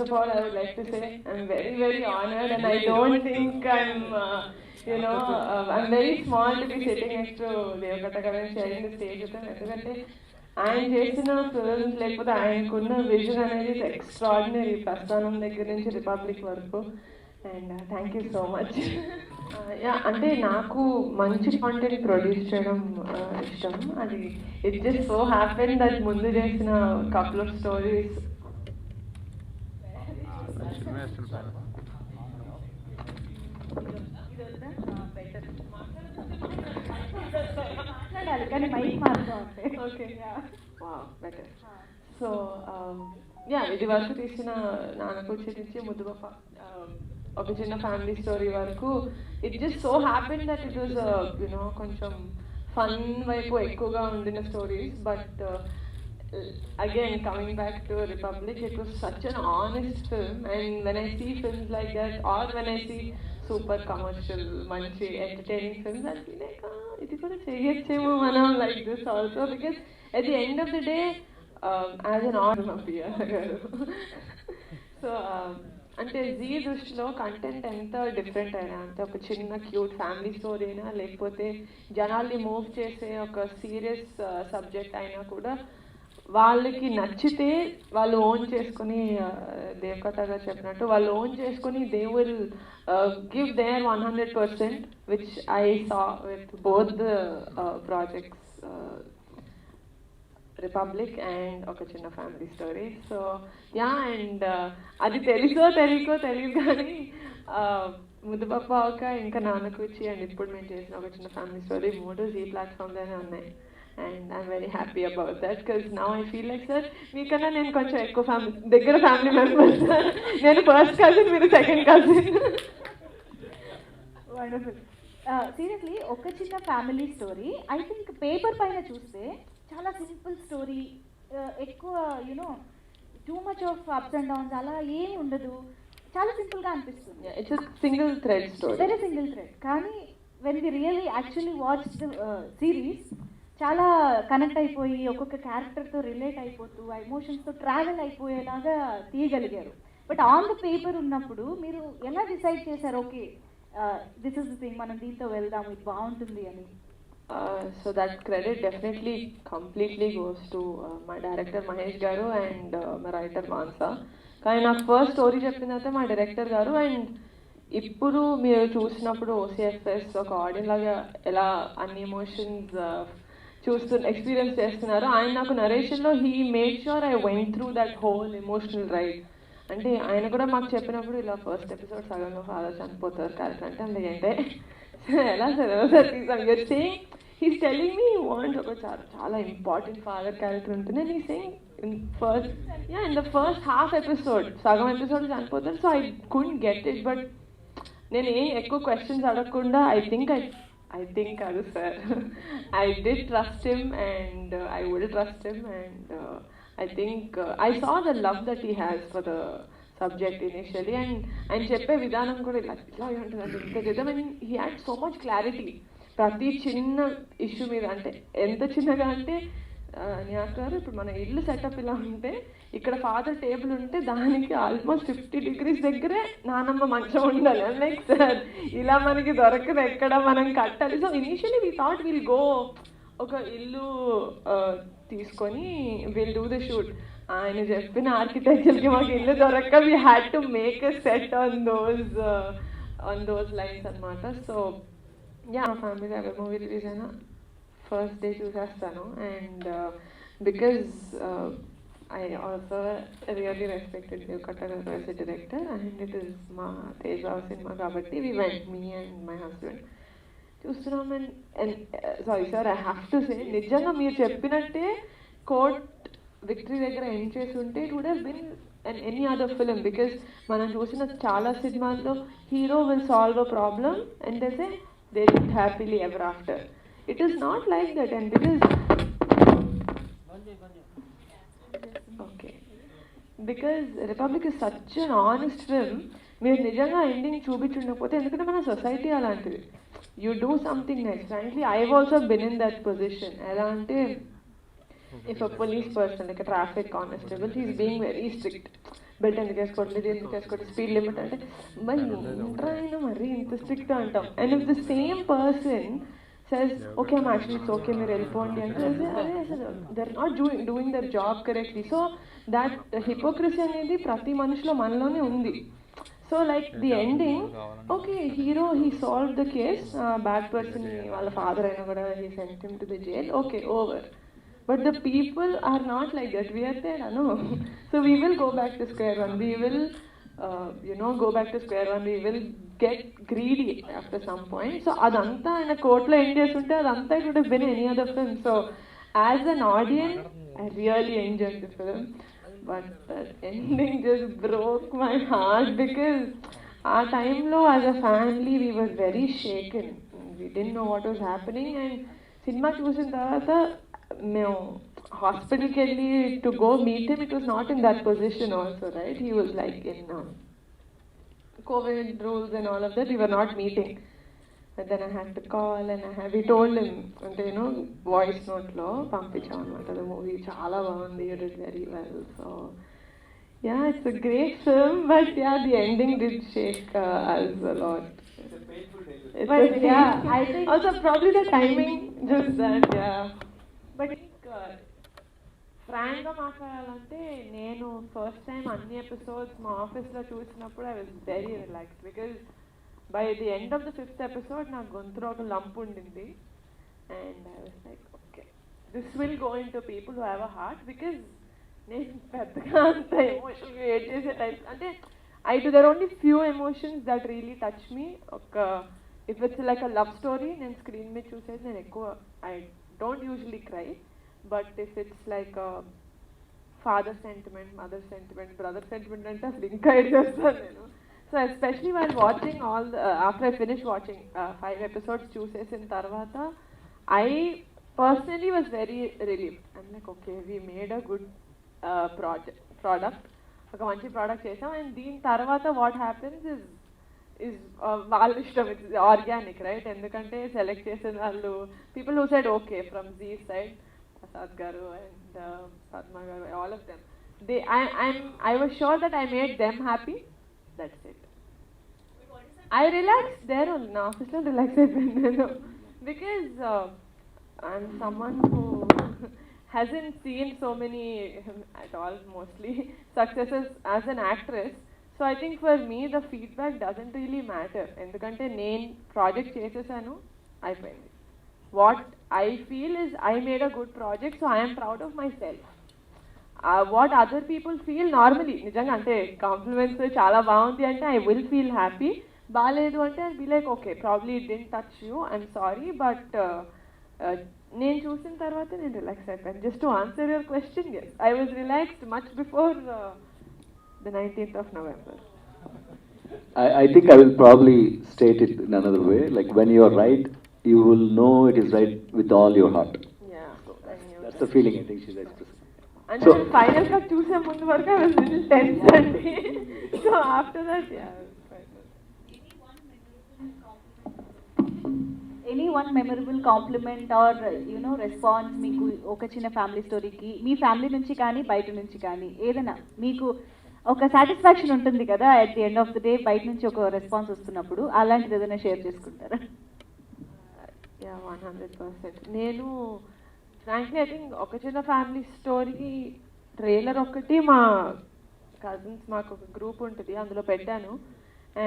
of all, I would like to say I'm very, very honored, and I don't think I'm, I'm very small to be sitting next to Devakatta garu and sharing the stage with him. ఎందుకంటే ఆయన చేసిన films లేకపోతే ఆయనకున్న vision అనేది extraordinary, ప్రస్థానం దగ్గర నుంచి republic వరకు. And thank you so much. అంటే నాకు మంచి కాంటెంట్ ప్రొడ్యూస్ చేయడం ఇష్టం. అది it just so happen that ముందు చేసిన కపుల్ ఆఫ్ స్టోరీస్ కానీ మైక్ మారుతుంది. Okay, better. సో ఇది వరకు తీసిన నాన్నకూర్చి నుంచి ముద్దుగొప్ప ఒక చిన్న ఫ్యామిలీ స్టోరీ వరకు it just so happen that it was కొంచెం ఫన్ వైపు ఎక్కువగా ఉండిన stories. But again, coming back to Republic, it was such an honest film, and when I see films like that, or when I see super commercial, manchi entertaining films, I'll be like, ఇది కూడా చేయొచ్చేమో మనం like this also, because at the end of the day, as an audience garu, so అంటే G దృష్టిలో content ఎంత different అయినా, అంటే ఒక చిన్న క్యూట్ ఫ్యామిలీ స్టోరీ అయినా, లేకపోతే జనాల్ని మూవ్ చేసే ఒక సీరియస్ సబ్జెక్ట్ అయినా కూడా వాళ్ళకి నచ్చితే వాళ్ళు ఓన్ చేసుకుని, దేవకథ గారు చెప్పినట్టు వాళ్ళు ఓన్ చేసుకుని they will give there 100%, which I saw with both the projects, republic and ఒక చిన్న ఫ్యామిలీ స్టోరీ. సో అండ్ అది తెలియదు కానీ ముద్దుపప్ప ఒక ఇంకా నాన్నకూర్చి అండ్ ఇప్పుడు మేము చేసిన ఒక చిన్న ఫ్యామిలీ స్టోరీ 3 జీ ప్లాట్ఫామ్లోనే ఉన్నాయి. And I'm very happy about that, because now I feel like sir మీకన్నా నేను కొంచెం ఎక్కువ ఫ్యామిలీ మెంబర్స్. నేను ఫస్ట్ కజిన్, మీరు సెకండ్ కజిన్. వండర్ఫుల్. సీరియస్లీ ఒక చిన్న family story I think paper పైన చూస్తే చాలా సింపుల్ స్టోరీ, ఎక్కువ too much of ups and downs అలా ఏమి ఉండదు, చాలా సింపుల్గా అనిపిస్తుంది. It's single thread story, very single thread. కానీ when we really actually watch the series చాలా కనెక్ట్ అయిపోయి ఒక్కొక్క క్యారెక్టర్తో రిలేట్ అయిపోతూ ఆ ఎమోషన్స్తో ట్రావెల్ అయిపోయేలాగా తీయగలిగారు. బట్ ఆన్ ద పేపర్ ఉన్నప్పుడు మీరు ఎలా డిసైడ్ చేశారు, okay this is the thing, మనం దీంతో వెళ్దాం, ఇది బాగుంటుంది అని? So that credit definitely completely goes to my director Mahesh garu and my writer Mansa. కానీ నాకు ఫస్ట్ స్టోరీ చెప్పిన తర్వాత మా డైరెక్టర్ గారు, అండ్ ఇప్పుడు మీరు చూసినప్పుడు ఓసిఎఫ్ఎస్ ఒక ఆడియన్స్ లాగా ఎలా అన్ని ఎమోషన్స్ ఎక్స్పీరియన్స్ చేస్తున్నారు, ఆయన నాకు నరేషన్లో he made sure I went through that whole emotional ride. అంటే ఆయన కూడా మాకు చెప్పినప్పుడు ఇలా ఫస్ట్ ఎపిసోడ్ సగంగా ఫాదర్ చనిపోతారు క్యారెక్టర్ అంటే అంటే ఎలా sir saying he's telling me wants ఒక చాలా ఇంపార్టెంట్ ఫాదర్ క్యారెక్టర్ ఉంటుంది, and he saying in the first half episode సగం ఎపిసోడ్ చనిపోతారు. So I couldn't get it, but నేను ఏం ఎక్కువ క్వశ్చన్స్ అడగకుండా I think కాదు sir, I did trust him and I will trust him, and I think I saw the love that he has for the subject initially, and ఆయన చెప్పే విధానం కూడా ఇలా ఉంటుంది ఇంత చేద్దాం, and he had so much clarity ప్రతి చిన్న ఇష్యూ మీద. అంటే ఎంత చిన్నగా అంటే న్యాస్ గారు ఇప్పుడు మన ఇల్లు సెటప్ ఇలా ఉంటే ఇక్కడ ఫాదర్ టేబుల్ ఉంటే దానికి ఆల్మోస్ట్ 50 degrees దగ్గరే నానమ్మ మంచం ఉండాలి. లైక్ సార్ ఇలా మనకి దొరకదు, ఎక్కడ మనం కట్టాలి. So initially we thought will go ఒక ఇల్లు తీసుకొని విల్ డూ ద షూట్. ఆయన చెప్పిన ఆర్కిటెక్చర్కి మాకు ఇల్లు దొరక్క we had to make a set on those lines అనమాట. సో మా ఫ్యామిలీ ఎవరి మూవీ రిలీజ్ అయినా ఫస్ట్ డే చూసేస్తాను, and because I also really respected Devakatta garu as a director, and it is ma Teja cinema kabatti we went, me and my husband చూస్తున్నాం. and sorry sir, I have to say నిజంగా మీరు చెప్పినట్టే court victory దగ్గర end చేసి ఉంటే it would have been and any other film, because మనం చూసిన చాలా సినిమాల్లో hero will solve a problem and they live happily ever after. It is not like that, and because because Republic is such an honest film. మీరు నిజంగా ending చూపించుండకపోతే, ఎందుకంటే మన society అలాంటిది, you do something next. Frankly I also been in that position. ఎలా అంటే if a police person like a traffic constable, he's being very strict, belt ఎందుకు వేసుకోవట్లేదు, ఎందుకు వేసుకోవట్లేదు, స్పీడ్ లిమిట్ అంటే మరి ఏంట్రా అయినా మరీ ఇంత స్ట్రిక్ట్ అంటాం. And if the same person says, okay, I'm actually, it's okay, మీరు వెళ్ళిపోండి అంటే అదే అసలు they're not doing their job correctly. So that hypocrisy అనేది ప్రతి మనిషిలో మనలోనే ఉంది. So like the ending, okay hero he solve the case, bad person వాళ్ళ ఫాదర్ అయినా కూడా he sent him to the jail, okay over. But the people are not like that. We are there, no? So we will go back to square one. We will, go back to square one. We will get greedy after some point. So adanta in a court lo end chesunte adanta it would have been any other film. So as an audience, I really enjoyed the film. But that ending just broke my heart because our time lo as a family we were very shaken. We didn't know what was happening, and cinema చూసిన తర్వాత మేము హాస్పిటల్కి వెళ్ళి to go meet him, it was not in that position also, right? He was like in COVID rules and all of that, we were not meeting. But then I had to call and we told him, అంటే voice నోట్లో పంపించాం అనమాట. the movie చాలా బాగుంది, you did very well. So yeah, it's a great film, but yeah, the ending did shake us a lot. But yeah, I think also probably the timing, just that, yeah. But ఫ్రాంక్గా మాట్లాడాలంటే నేను first time అన్ని episodes మా ఆఫీస్లో చూసినప్పుడు I was very relaxed because by the end of the 5th episode నాకు గొంతులో ఒక లంప్ ఉండింది. And I was like okay this will go into people who have a heart, because నేను పెద్దగా అంత ఎమోషన్ క్రియేట్ చేసే type అంటే there only few emotions that really touch me. ఒక if it's like a love story నేను screen మీద చూసేది నేను ఎక్కువ I don't usually cry. But if it's like a father sentiment, mother sentiment, brother sentiment, ante asalu inka edustanu nenu. So especially while watching all the, after I finished watching 5 episodes chusesin tarvata, I personally was very relieved. I'm like, okay, we made a good product, oka manchi product chesam. And deen tarvata what happens is వాళ్ళ ఇష్టం, it's organic, right? ఎందుకంటే select చేసిన వాళ్ళు people who said okay from Z side, Prasad Garu and Padma Garu, all of them. I was sure that I made them happy. That's it. I relaxed there only. Now, office lo relax ayipindenu because I'm someone who hasn't seen so many at all, mostly successes as an actress. So I think for me the feedback doesn't really matter. ఎందుకంటే నేను project చేసేసాను, అయిపోయింది. What I feel is I made a good project, so I am proud of myself. What other people feel normally, నిజంగా అంటే compliments చాలా బాగుంది అంటే I will feel happy. బాగాలేదు అంటే I'll be like okay, probably it didn't touch you, I'm sorry, but నేను చూసిన తర్వాత నేను రిలాక్స్ అయిపోయాను. Just to answer your question, yes, I was relaxed much before the 19th of November. I think I will probably state it in another way. Like when you are right, you will know it is right with all your heart. Yeah, that's the feeling I think she's expressing. And so final cut choose mundu varaku I was little tense and so after that, yeah, any one memorable compliment or response మీకు ఒక చిన్న family స్టోరీకి మీ family నుంచి కానీ బయట నుంచి కానీ ఏదైనా మీకు ఒక సాటిస్ఫాక్షన్ ఉంటుంది కదా at the end of the day, బయట నుంచి ఒక రెస్పాన్స్ వస్తున్నప్పుడు, అలాంటిది ఏదైనా షేర్ చేసుకుంటారా? Yeah, 100%. నేను ఫ్రాంక్లీ ఐ థింక్ ఒక చిన్న ఫ్యామిలీ స్టోరీ ట్రైలర్ ఒకటి మా కజిన్స్ మాకు ఒక గ్రూప్ ఉంటుంది అందులో పెట్టాను.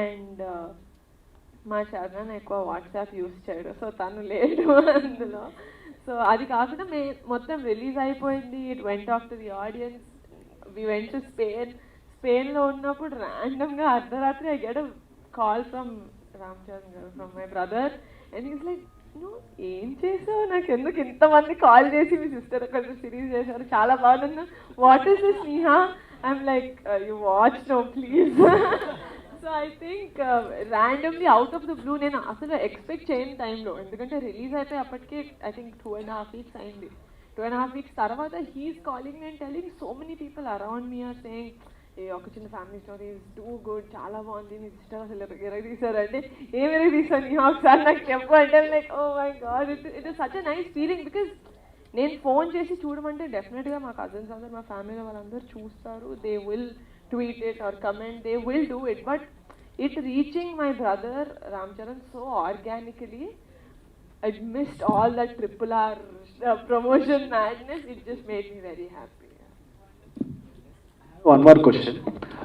అండ్ మా చరణ్ ఎక్కువ వాట్సాప్ యూస్ చేయడు, సో తను లేడు అందులో. సో అది కాకుండా మొత్తం రిలీజ్ అయిపోయింది, it went off to the audience. We went to స్పెయిన్లో ఉన్నప్పుడు ర్యాండమ్గా అర్ధరాత్రి I get a call from Ram Charan garu, from my brother, and he's like నువ్వు ఏం చేసావు, నాకు ఎందుకు ఇంతమంది కాల్ చేసి మీ సిస్టర్ ఒక సిరీస్ చేశారు చాలా బాగుంది, what is this Sneha? I'm like you watch no please. So I think randomly out of the blue, నేను అసలు ఎక్స్పెక్ట్ చేయని టైంలో, ఎందుకంటే రిలీజ్ అయిపోయి అప్పటికే ఐ థింక్ 2.5 weeks అయింది. 2.5 weeks తర్వాత he's calling and telling so many people around me are saying ఒక చిన్న family story is too good, చాలా బాగుంది, మీ సిస్టర్ అసలు ఎరగ తీశారు అంటే ఏం ఎరగ తీసాను ఒకసారి నాకు చెప్పు అంటే like oh my God, it is such a nice feeling. Because నేను ఫోన్ చేసి చూడమంటే డెఫినెట్గా మా కజిన్స్ అందరు మా ఫ్యామిలీలో వాళ్ళందరూ చూస్తారు, they will tweet it or comment, they will do it. But it reaching my brother Ramcharan so organically, I missed all that triple R promotion madness. It just made me very happy. One more question.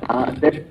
That